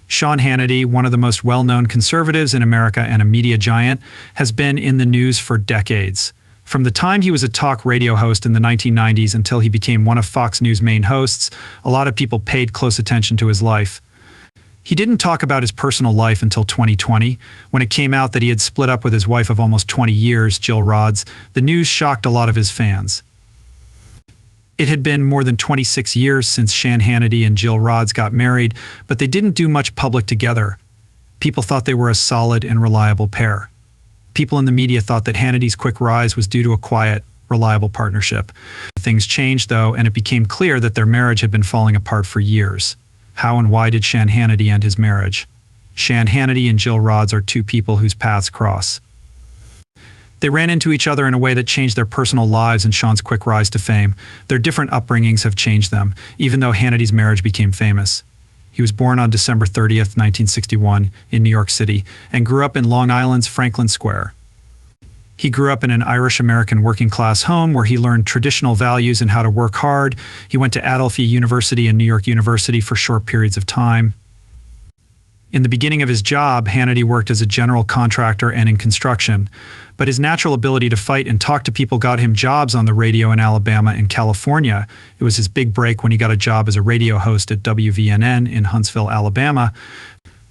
Sean Hannity, one of the most well-known conservatives in America and a media giant, has been in the news for decades. From the time he was a talk radio host in the 1990s until he became one of Fox News' main hosts, a lot of people paid close attention to his life. He didn't talk about his personal life until 2020, when it came out that he had split up with his wife of almost 20 years, Jill Rods. The news shocked a lot of his fans. It had been more than 26 years since Sean Hannity and Jill Rods got married, but they didn't do much public together. People thought they were a solid and reliable pair. People in the media thought that Hannity's quick rise was due to a quiet, reliable partnership. Things changed, though, and it became clear that their marriage had been falling apart for years. How and why did Sean Hannity end his marriage? Sean Hannity and Jill Rods are two people whose paths cross. They ran into each other in a way that changed their personal lives and Sean's quick rise to fame. Their different upbringings have changed them, even though Hannity's marriage became famous. He was born on December 30th, 1961, in New York City, and grew up in Long Island's Franklin Square. He grew up in an Irish-American working-class home where he learned traditional values and how to work hard. He went to Adelphi University and New York University for short periods of time. In the beginning of his job, Hannity worked as a general contractor and in construction, but his natural ability to fight and talk to people got him jobs on the radio in Alabama and California. It was his big break when he got a job as a radio host at WVNN in Huntsville, Alabama.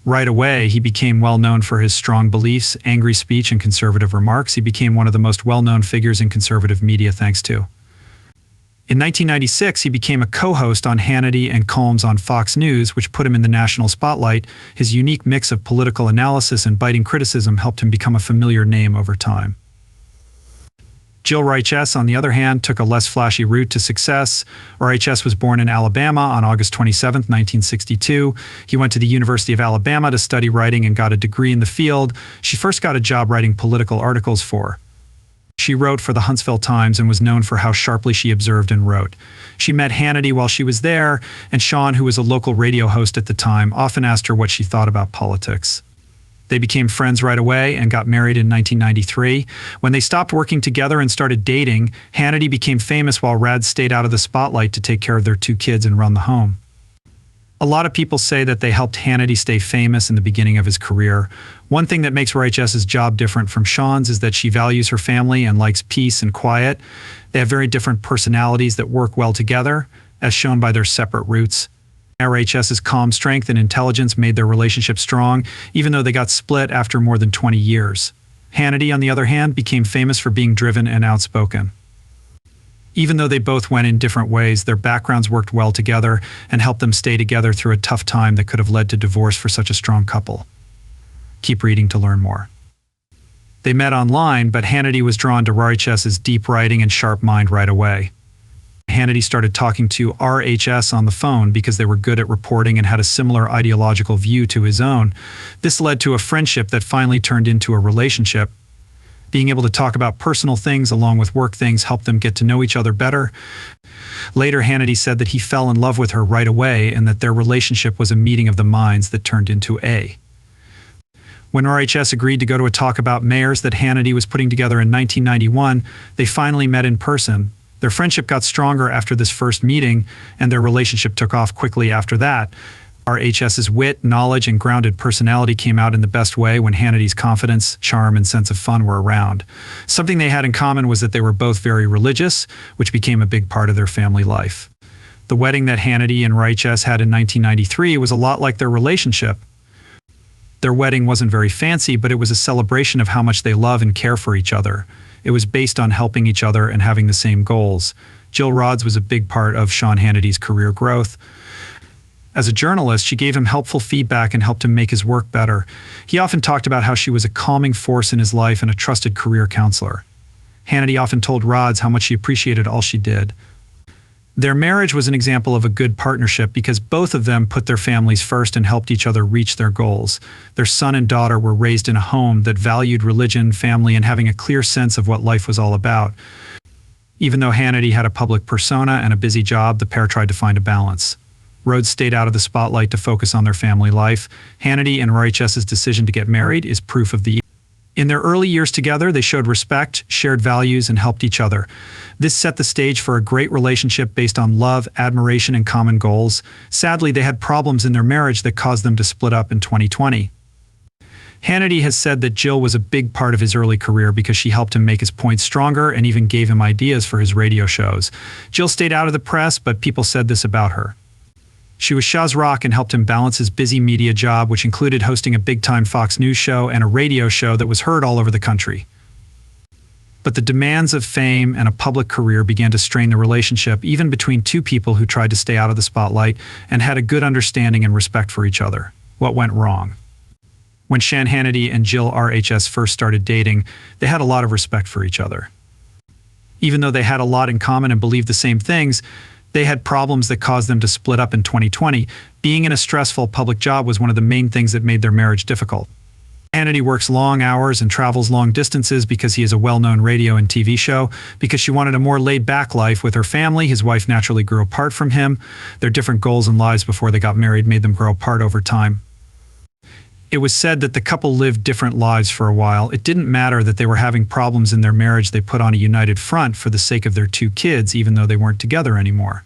Right away, he became well known for his strong beliefs, angry speech, and conservative remarks. He became one of the most well-known figures in conservative media thanks to. In 1996, he became a co-host on Hannity and Colmes on Fox News, which put him in the national spotlight. His unique mix of political analysis and biting criticism helped him become a familiar name over time. Jill Rods, on the other hand, took a less flashy route to success. Rods was born in Alabama on August 27, 1962. He went to the University of Alabama to study writing and got a degree in the field. She first got a job writing political articles for. She wrote for the Huntsville Times and was known for how sharply she observed and wrote. She met Hannity while she was there, and Sean, who was a local radio host at the time, often asked her what she thought about politics. They became friends right away and got married in 1993. When they stopped working together and started dating, Hannity became famous while Rods stayed out of the spotlight to take care of their two kids and run the home. A lot of people say that they helped Hannity stay famous in the beginning of his career. One thing that makes Rods' job different from Sean's is that she values her family and likes peace and quiet. They have very different personalities that work well together, as shown by their separate roots. Rods' calm strength and intelligence made their relationship strong, even though they got split after more than 20 years. Hannity, on the other hand, became famous for being driven and outspoken. Even though they both went in different ways, their backgrounds worked well together and helped them stay together through a tough time that could have led to divorce for such a strong couple. Keep reading to learn more. They met online, but Hannity was drawn to Rods' deep writing and sharp mind right away. Hannity started talking to Rods on the phone because they were good at reporting and had a similar ideological view to his own. This led to a friendship that finally turned into a relationship. Being able to talk about personal things along with work things helped them get to know each other better. Later, Hannity said that he fell in love with her right away and that their relationship was a meeting of the minds that turned into a. When Rods agreed to go to a talk about mayors that Hannity was putting together in 1991, they finally met in person. Their friendship got stronger after this first meeting, and their relationship took off quickly after that. Rods' wit, knowledge, and grounded personality came out in the best way when Hannity's confidence, charm, and sense of fun were around. Something they had in common was that they were both very religious, which became a big part of their family life. The wedding that Hannity and Rods had in 1993 was a lot like their relationship. Their wedding wasn't very fancy, but it was a celebration of how much they love and care for each other. It was based on helping each other and having the same goals. Jill Rods was a big part of Sean Hannity's career growth. As a journalist, she gave him helpful feedback and helped him make his work better. He often talked about how she was a calming force in his life and a trusted career counselor. Hannity often told Rods how much she appreciated all she did. Their marriage was an example of a good partnership because both of them put their families first and helped each other reach their goals. Their son and daughter were raised in a home that valued religion, family, and having a clear sense of what life was all about. Even though Hannity had a public persona and a busy job, the pair tried to find a balance. Rods stayed out of the spotlight to focus on their family life. Hannity and Rods' decision to get married is proof of the In their early years together, they showed respect, shared values, and helped each other. This set the stage for a great relationship based on love, admiration, and common goals. Sadly, they had problems in their marriage that caused them to split up in 2020. Hannity has said that Jill was a big part of his early career because she helped him make his points stronger and even gave him ideas for his radio shows. Jill stayed out of the press, but people said this about her. She was Shah's rock and helped him balance his busy media job, which included hosting a big-time Fox News show and a radio show that was heard all over the country. But the demands of fame and a public career began to strain the relationship, even between two people who tried to stay out of the spotlight and had a good understanding and respect for each other. What went wrong? When Sean Hannity and Jill RHS first started dating, they had a lot of respect for each other. Even though they had a lot in common and believed the same things, they had problems that caused them to split up in 2020. Being in a stressful public job was one of the main things that made their marriage difficult. Hannity works long hours and travels long distances because he is a well-known radio and TV show. Because she wanted a more laid-back life with her family, his wife naturally grew apart from him. Their different goals and lives before they got married made them grow apart over time. It was said that the couple lived different lives for a while. It didn't matter that they were having problems in their marriage. They put on a united front for the sake of their two kids, even though they weren't together anymore.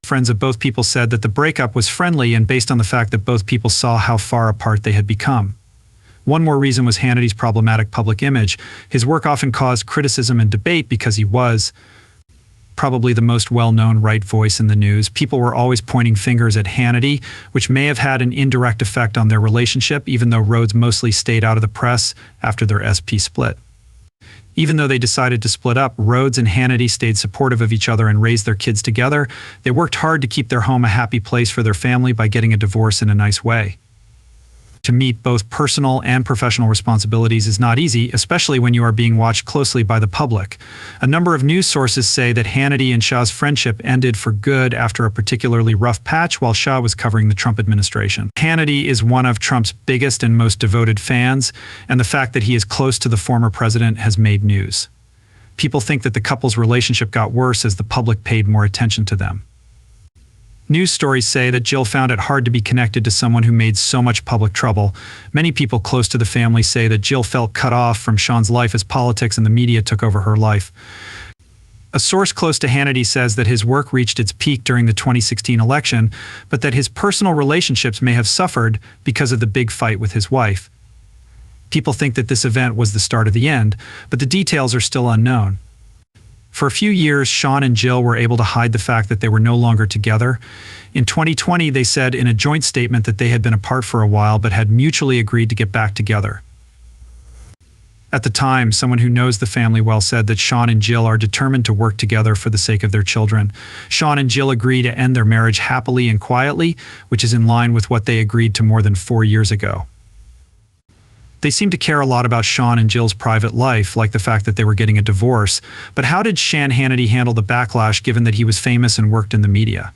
Friends of both people said that the breakup was friendly and based on the fact that both people saw how far apart they had become. One more reason was Hannity's problematic public image. His work often caused criticism and debate because he was probably the most well-known right voice in the news. People were always pointing fingers at Hannity, which may have had an indirect effect on their relationship, even though Rhodes mostly stayed out of the press after their SP split. Even though they decided to split up, Rhodes and Hannity stayed supportive of each other and raised their kids together. They worked hard to keep their home a happy place for their family by getting a divorce in a nice way. To meet both personal and professional responsibilities is not easy, especially when you are being watched closely by the public. A number of news sources say that Hannity and Shah's friendship ended for good after a particularly rough patch while Shah was covering the Trump administration. Hannity is one of Trump's biggest and most devoted fans, and the fact that he is close to the former president has made news. People think that the couple's relationship got worse as the public paid more attention to them. News stories say that Jill found it hard to be connected to someone who made so much public trouble. Many people close to the family say that Jill felt cut off from Sean's life as politics and the media took over her life. A source close to Hannity says that his work reached its peak during the 2016 election, but that his personal relationships may have suffered because of the big fight with his wife. People think that this event was the start of the end, but the details are still unknown. For a few years, Sean and Jill were able to hide the fact that they were no longer together. In 2020, they said in a joint statement that they had been apart for a while but had mutually agreed to get back together. At the time, someone who knows the family well said that Sean and Jill are determined to work together for the sake of their children. Sean and Jill agree to end their marriage happily and quietly, which is in line with what they agreed to more than 4 years ago. They seem to care a lot about Sean and Jill's private life, like the fact that they were getting a divorce. But how did Sean Hannity handle the backlash given that he was famous and worked in the media?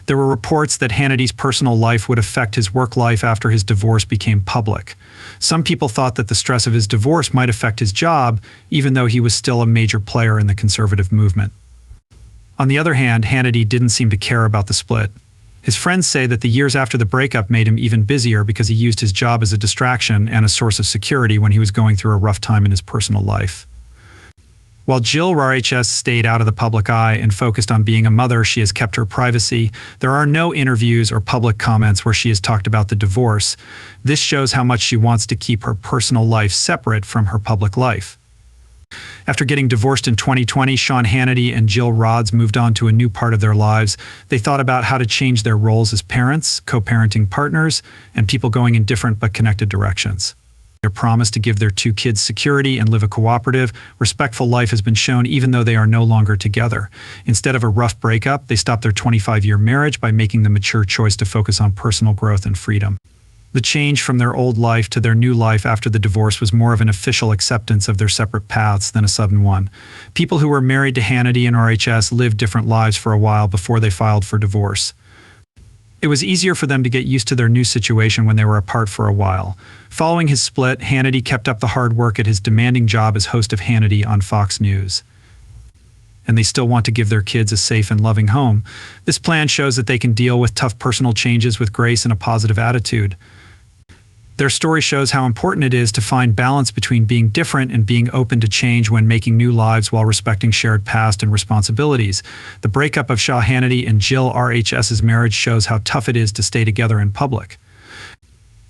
There were reports that Hannity's personal life would affect his work life after his divorce became public. Some people thought that the stress of his divorce might affect his job, even though he was still a major player in the conservative movement. On the other hand, Hannity didn't seem to care about the split. His friends say that the years after the breakup made him even busier because he used his job as a distraction and a source of security when he was going through a rough time in his personal life. While Jill RHS stayed out of the public eye and focused on being a mother, she has kept her privacy. There are no interviews or public comments where she has talked about the divorce. This shows how much she wants to keep her personal life separate from her public life. After getting divorced in 2020, Sean Hannity and Jill Rhodes moved on to a new part of their lives. They thought about how to change their roles as parents, co-parenting partners, and people going in different but connected directions. Their promise to give their two kids security and live a cooperative, respectful life has been shown even though they are no longer together. Instead of a rough breakup, they stopped their 25-year marriage by making the mature choice to focus on personal growth and freedom. The change from their old life to their new life after the divorce was more of an official acceptance of their separate paths than a sudden one. People who were married to Hannity and RHS lived different lives for a while before they filed for divorce. It was easier for them to get used to their new situation when they were apart for a while. Following his split, Hannity kept up the hard work at his demanding job as host of Hannity on Fox News. And they still want to give their kids a safe and loving home. This plan shows that they can deal with tough personal changes with grace and a positive attitude. Their story shows how important it is to find balance between being different and being open to change when making new lives while respecting shared past and responsibilities. The breakup of Shah Hannity and Jill RHS's marriage shows how tough it is to stay together in public.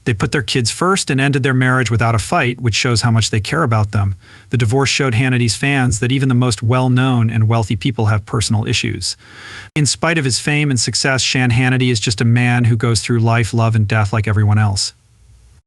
They put their kids first and ended their marriage without a fight, which shows how much they care about them. The divorce showed Hannity's fans that even the most well-known and wealthy people have personal issues. In spite of his fame and success, Sean Hannity is just a man who goes through life, love, and death like everyone else.